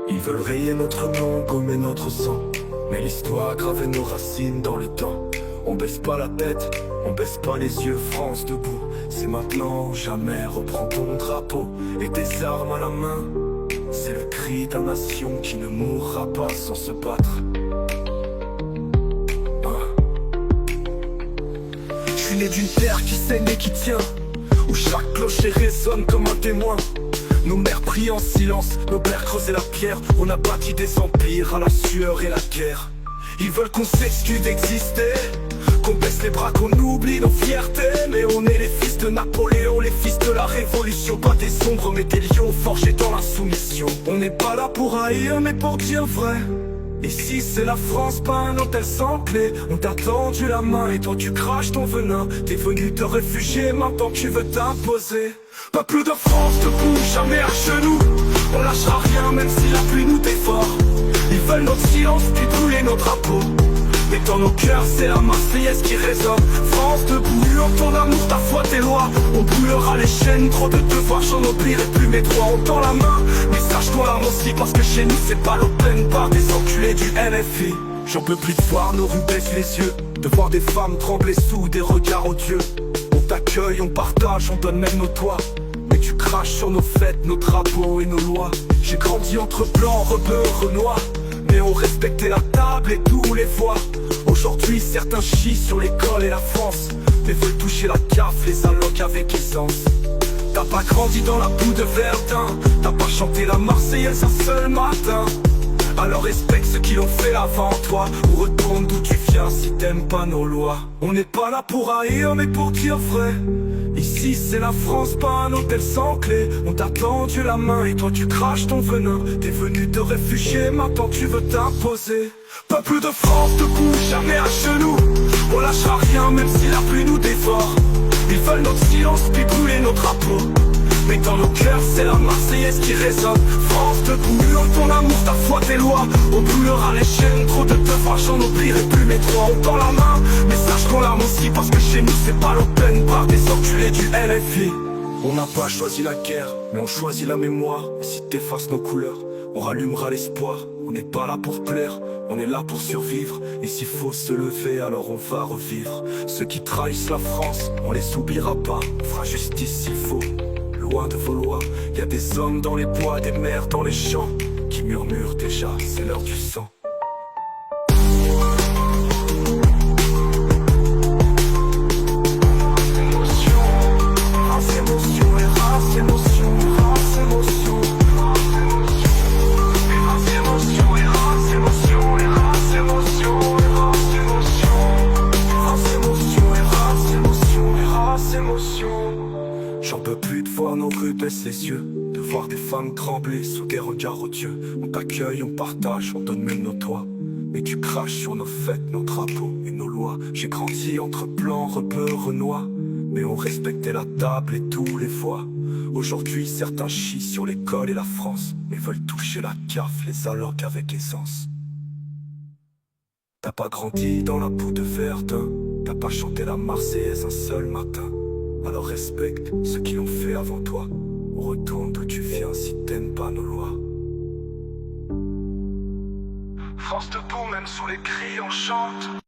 Ils veulent rayer notre nom, gommer notre sang, mais l'histoire a gravé nos racines dans le temps. On baisse pas la tête, on baisse pas les yeux, France debout. C'est maintenant ou jamais, reprends ton drapeau et tes armes à la main. C'est le cri d'une nation qui ne mourra pas sans se battre. Je suis né d'une terre qui saigne et qui tient, où chaque clocher résonne comme un témoin. Nos mères prient en silence, nos pères creusaient la pierre. On a bâti des empires à la sueur et la guerre. Ils veulent qu'on s'excuse d'exister, qu'on baisse les bras, qu'on oublie nos fiertés. Mais on est les fils de Napoléon, les fils de la révolution. Pas des ombres mais des lions forgés dans la soumission. On n'est pas là pour haïr mais pour dire vrai. Ici c'est la France, pas un hôtel sans clé. On t'a tendu la main et toi tu craches ton venin. T'es venu te réfugier, maintenant tu veux t'imposer. Peuple de France, debout, jamais à genoux. On lâchera rien même si la pluie nous dévore. Ils veulent notre silence puis brûler nos drapeaux. Mais dans nos cœurs c'est la Marseillaise qui résonne. France debout, en ton amour, ta foi, tes lois. On brûlera les chaînes, trop de devoirs, j'en oublierai plus mes droits. On tend la main, mais sache-toi là aussi, parce que chez nous c'est pas l'open bar des enculés du NFI. J'en peux plus de voir nos rues baissent les yeux, de voir des femmes trembler sous des regards odieux. On t'accueille, on partage, on donne même nos toits. Mais tu craches sur nos fêtes, nos drapeaux et nos lois. J'ai grandi entre blancs, rebeux, renois, mais on respectait la table et tous les voix. Aujourd'hui certains chient sur l'école et la France, mais veulent toucher la CAF, les allocs avec essence. T'as pas grandi dans la boue de Verdun, t'as pas chanté la Marseillaise un seul matin. Alors respecte ceux qui l'ont fait avant toi, ou retourne d'où tu viens si t'aimes pas nos lois. On n'est pas là pour haïr mais pour dire vrai. Ici c'est la France, pas un hôtel sans clé. On t'a tendu la main et toi tu craches ton venin. T'es venu te réfugier, maintenant tu veux t'imposer. Peuple de France, debout, jamais à genoux. On lâchera rien même si la pluie nous dévore. Ils veulent notre silence puis brûler nos drapeaux. Mais dans nos cœurs c'est la Marseillaise qui résonne. France debout, en ton amour, ta foi, tes lois. On brûlera les chaînes, trop de devoirs, j'en oublierai plus mes droits. On tend la main, mais sache qu'on l'arme aussi, parce que chez nous c'est pas l'open bar des enculés du LFI. On n'a pas choisi la guerre, mais on choisit la mémoire. Et si t'effaces nos couleurs, on rallumera l'espoir. On n'est pas là pour plaire, on est là pour survivre. Et s'il faut se lever, alors on va revivre. Ceux qui trahissent la France, on les oubliera pas. On fera justice s'il faut, loin de vos lois. Y a des hommes dans les bois, des mères dans les champs, qui murmurent déjà, c'est l'heure du sang. J'en peux plus de voir nos rues baissent les yeux, de voir des femmes trembler sous des regards odieux. On t'accueille, on partage, on donne même nos toits. Mais tu craches sur nos fêtes, nos drapeaux et nos lois. J'ai grandi entre blancs, rebeux, renois, mais on respectait la table et tous les voix. Aujourd'hui certains chient sur l'école et la France, mais veulent toucher la CAF, les allocs avec essence. T'as pas grandi dans la boue de Verdun, t'as pas chanté la Marseillaise un seul matin. Alors respecte ceux qui l'ont fait avant toi. Retourne d'où tu viens si t'aimes pas nos lois. France debout, même sous les cris on chante.